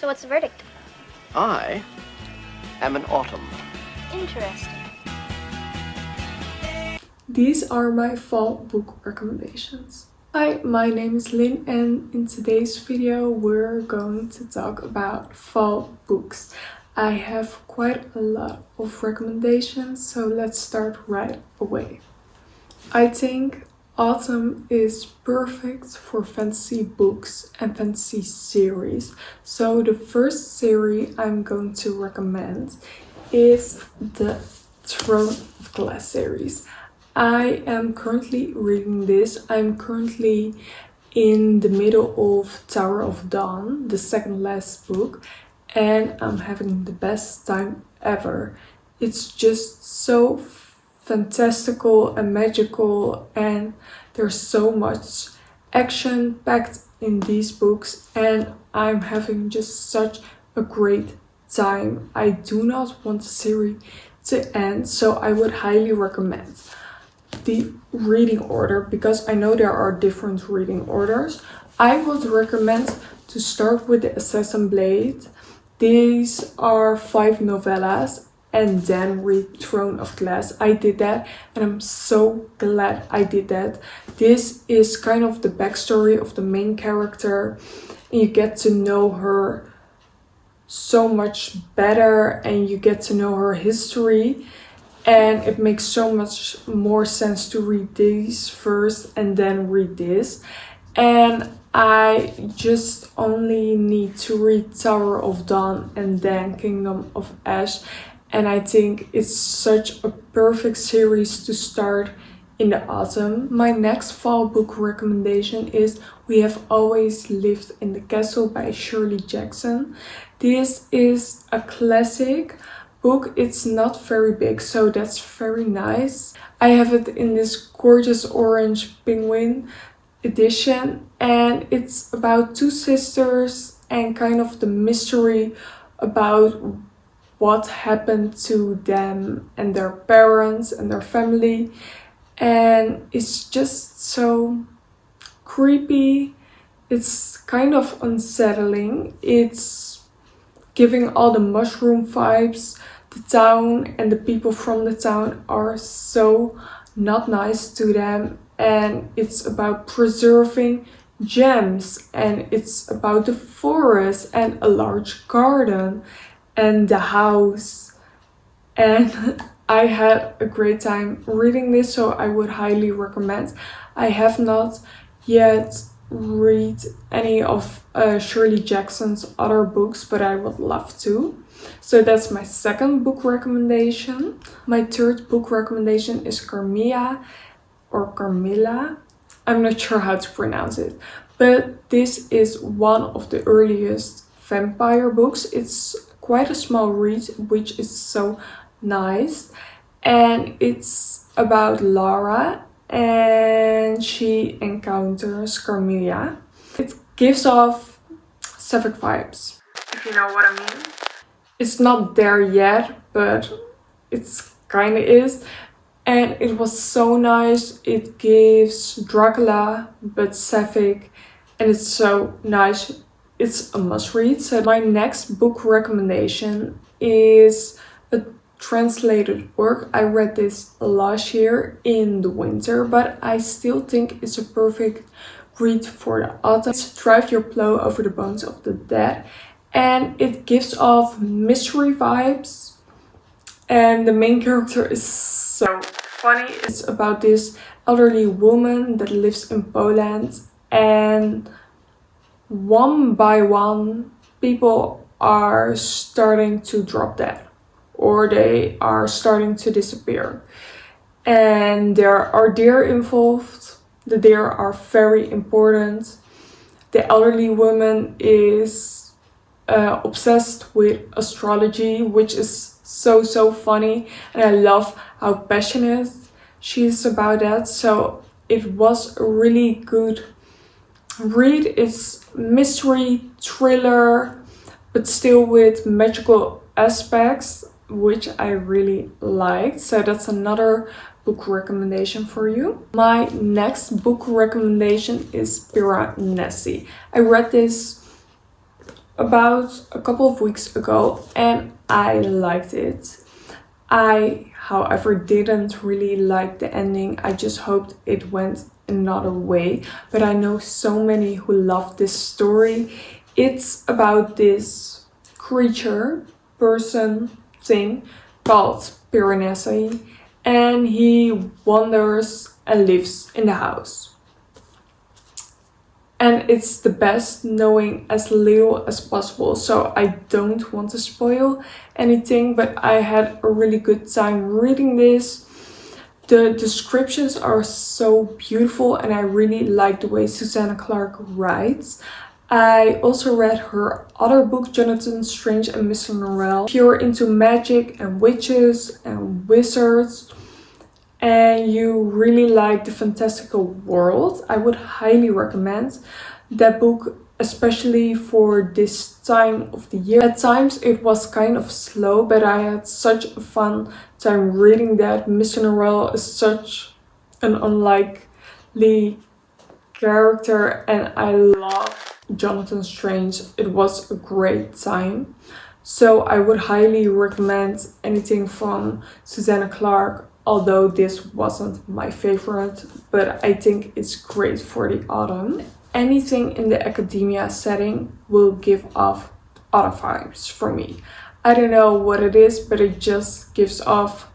So what's the verdict? I am an autumn. Interesting. These are my fall book recommendations. Hi, my name is Lyn and in today's video we're going to talk about fall books. I have quite a lot of recommendations, so let's start right away. I think autumn is perfect for fantasy books and fantasy series. So the first series I'm going to recommend is the Throne of Glass series. I am currently reading this. I'm currently in the middle of Tower of Dawn, the second last book, and I'm having the best time ever. It's just so fantastical and magical, and there's so much action packed in these books, and I'm having just such a great time. I do not want the series to end, so I would highly recommend the reading order, because I know there are different reading orders. I would recommend to start with the Assassin Blade. These are 5 novellas and then read Throne of Glass. I did that and I'm so glad I did that. This is kind of the backstory of the main character and you get to know her so much better and you get to know her history. And it makes so much more sense to read these first and then read this. And I just only need to read Tower of Dawn and then Kingdom of Ash. And I think it's such a perfect series to start in the autumn. My next fall book recommendation is We Have Always Lived in the Castle by Shirley Jackson. This is a classic book. It's not very big, so that's very nice. I have it in this gorgeous orange penguin edition, and it's about 2 sisters and kind of the mystery about what happened to them and their parents and their family. And it's just so creepy. It's kind of unsettling. It's giving all the mushroom vibes. The town and the people from the town are so not nice to them, and it's about preserving gems, and it's about the forest and a large garden and the house. And I had a great time reading this, so I would highly recommend. I have not yet read any of Shirley Jackson's other books, but I would love to. So that's my second book recommendation. My third book recommendation is Carmilla or Carmilla. I'm not sure how to pronounce it, but this is one of the earliest vampire books. It's quite a small read, which is so nice. And it's about Laura and she encounters Carmilla. It gives off sapphic vibes, if you know what I mean. It's not there yet, but it's kind of is. And it was so nice. It gives Dracula, but sapphic. And it's so nice. It's a must read. So my next book recommendation is a translated work. I read this last year in the winter, but I still think it's a perfect read for the autumn. It's Drive Your Plow Over the Bones of the Dead. And it gives off mystery vibes. And the main character is so funny. It's about this elderly woman that lives in Poland. And one by one, people are starting to drop dead. Or they are starting to disappear. And there are deer involved. The deer are very important. The elderly woman is obsessed with astrology, which is so funny, and I love how passionate she is about that. So it was a really good read. It's mystery thriller, but still with magical aspects, which I really liked. So that's another book recommendation for you. My next book recommendation is Piranesi. I read this about a couple of weeks ago and I liked it. I, however, didn't really like the ending. I just hoped it went another way, but I know so many who love this story. It's about this creature, person, thing called Piranesi, and he wanders and lives in the house. And it's the best knowing as little as possible, so I don't want to spoil anything, but I had a really good time reading this. The descriptions are so beautiful and I really like the way Susanna Clarke writes. I also read her other book, Jonathan Strange and Mr. Norell. If you're into magic and witches and wizards and you really like the fantastical world, I would highly recommend that book, especially for this time of the year. At times it was kind of slow, but I had such a fun time reading that. Mr. Norell is such an unlikely character and I love Jonathan Strange. It was a great time. So I would highly recommend anything from Susanna Clarke, although this wasn't my favorite, but I think it's great for the autumn. Anything in the academia setting will give off autumn vibes for me. I don't know what it is, but it just gives off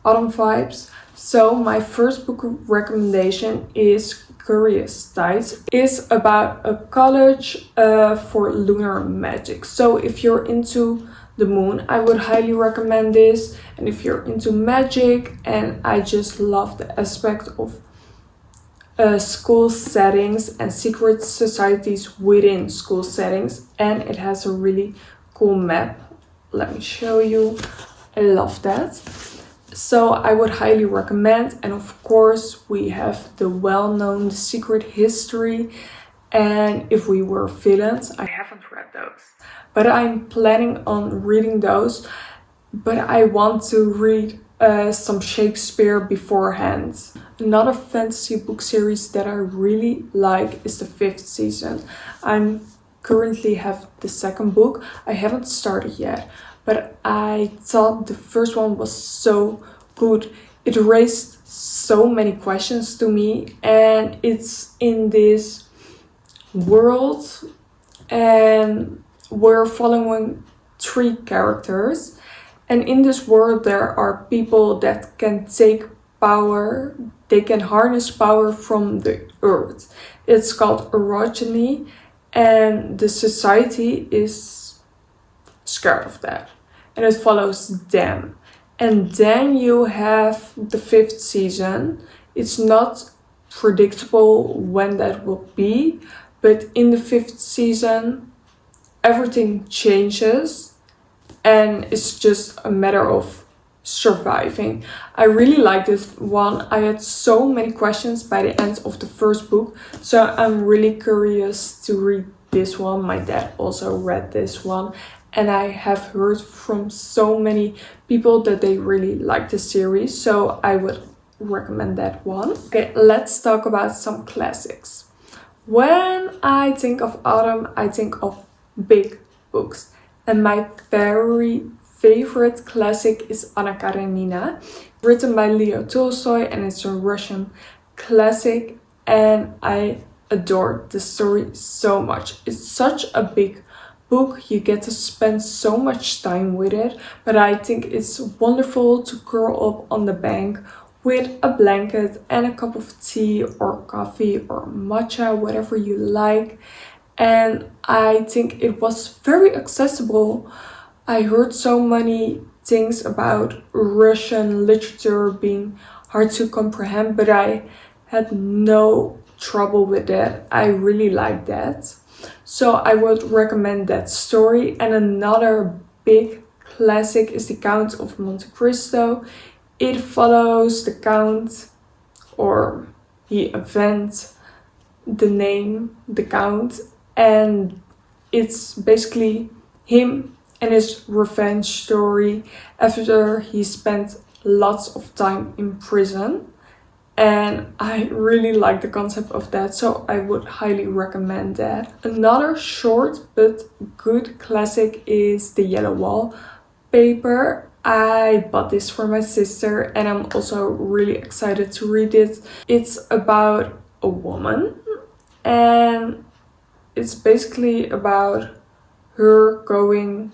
autumn vibes. So my first book recommendation is Curious Tides. It's about a college for lunar magic. So if you're into the moon, I would highly recommend this. And if you're into magic, and I just love the aspect of school settings and secret societies within school settings, and it has a really cool map. Let me show you. I love that. So I would highly recommend. And of course we have the well-known Secret History and If We Were Villains. I haven't read those, but I'm planning on reading those. But I want to read some Shakespeare beforehand. Another fantasy book series that I really like is The Fifth Season. I'm currently have the second book. I haven't started yet, but I thought the first one was so good. It raised so many questions to me, and it's in this world and we're following 3 characters. And in this world there are people that can take power, they can harness power from the earth. It's called orogeny, and the society is scared of that. And it follows them. And then you have the 5th season. It's not predictable when that will be, but in the 5th season everything changes. And it's just a matter of surviving. I really like this one. I had so many questions by the end of the first book. So I'm really curious to read this one. My dad also read this one. And I have heard from so many people that they really like the series. So I would recommend that one. Okay, let's talk about some classics. When I think of autumn, I think of big books. And my very favorite classic is Anna Karenina, written by Leo Tolstoy, and it's a Russian classic, and I adore the story so much. It's such a big book, you get to spend so much time with it, but I think it's wonderful to curl up on the bank with a blanket and a cup of tea or coffee or matcha, whatever you like. And I think it was very accessible. I heard so many things about Russian literature being hard to comprehend, but I had no trouble with that. I really like that. So I would recommend that story. And another big classic is The Count of Monte Cristo. It follows the Count, or he invents the name, the Count. And it's basically him and his revenge story after he spent lots of time in prison. and I really like the concept of that, so I would highly recommend that. Another short but good classic is the Yellow Wallpaper. I bought this for my sister and I'm also really excited to read it. It's about a woman and it's basically about her going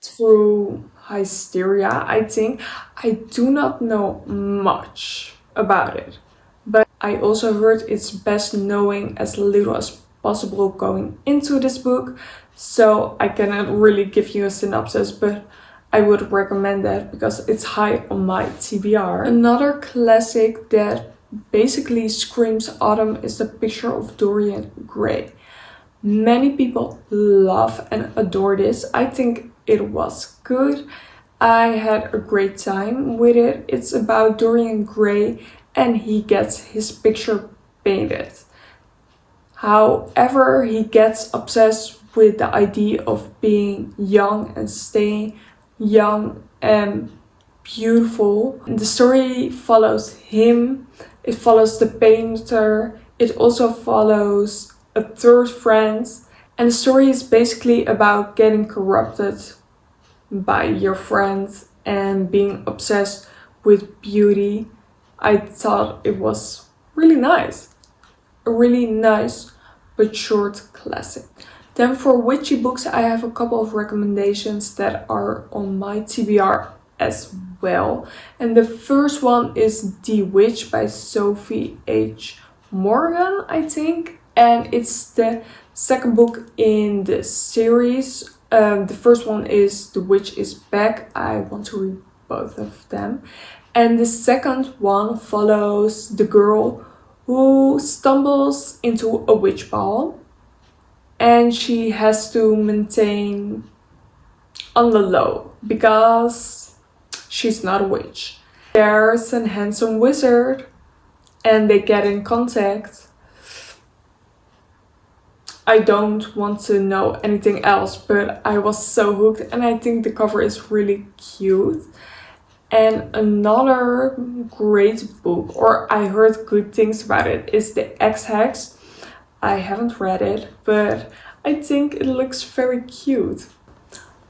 through hysteria, I think. I do not know much about it, but I also heard it's best knowing as little as possible going into this book, so I cannot really give you a synopsis, but I would recommend that because it's high on my TBR. Another classic that basically screams autumn is The Picture of Dorian Gray. Many people love and adore this. I think it was good. I had a great time with it. It's about Dorian Gray and he gets his picture painted. However, he gets obsessed with the idea of being young and staying young and beautiful. The story follows him, it follows the painter, it also follows a third friend, and the story is basically about getting corrupted by your friends and being obsessed with beauty. I thought it was really nice. A really nice but short classic. Then for witchy books, I have a couple of recommendations that are on my TBR as well. And the first one is The Witch by Sophie H. Morgan, I think. And it's the second book in the series. The first one is The Witch is Back. I want to read both of them. And the second one follows the girl who stumbles into a witch ball. And she has to maintain on the low because she's not a witch. There's a handsome wizard and they get in contact. I don't want to know anything else, but I was so hooked and I think the cover is really cute. And another great book, or I heard good things about it, is the Ex-Hex. I haven't read it, but I think it looks very cute.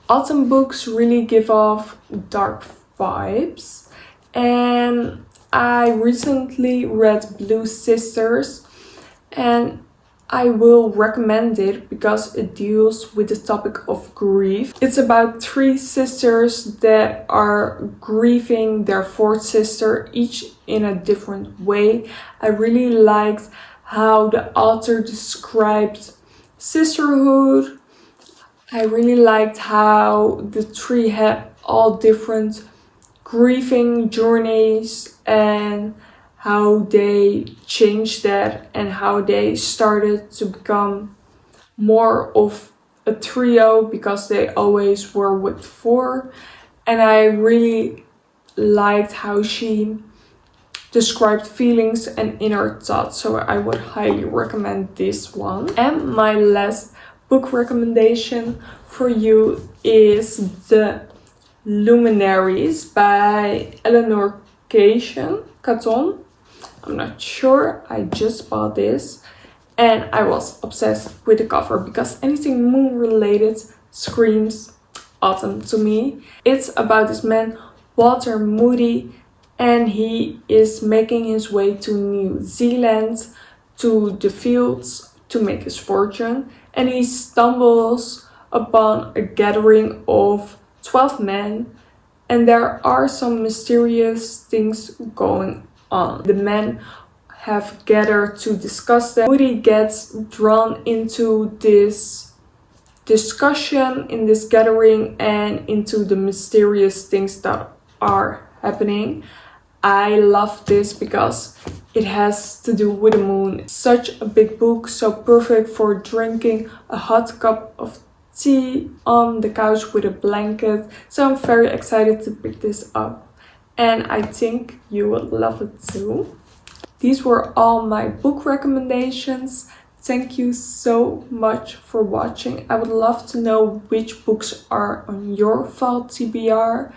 Autumn books really give off dark vibes, and I recently read Blue Sisters, and I will recommend it because it deals with the topic of grief. It's about three sisters that are grieving their fourth sister, each in a different way. I really liked how the author described sisterhood. I really liked how the three had all different grieving journeys and how they changed that and how they started to become more of a trio because they always were with four. And I really liked how she described feelings and inner thoughts, so I would highly recommend this one. And my last book recommendation for you is the Luminaries by Eleanor Caton. I'm not sure, I just bought this and I was obsessed with the cover because anything moon related screams autumn to me. It's about this man, Walter Moody, and he is making his way to New Zealand, to the fields, to make his fortune. And he stumbles upon a gathering of 12 men, and there are some mysterious things going on. The men have gathered to discuss them. Moody gets drawn into this discussion in this gathering and into the mysterious things that are happening. I love this because it has to do with the moon. Such a big book, so perfect for drinking a hot cup of tea on the couch with a blanket. So I'm very excited to pick this up and I think you will love it too. These were all my book recommendations. Thank you so much for watching. I would love to know which books are on your fall TBR.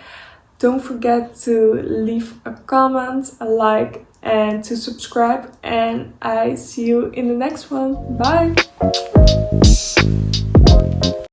Don't forget to leave a comment, a like, and to subscribe. And I see you in the next one. Bye!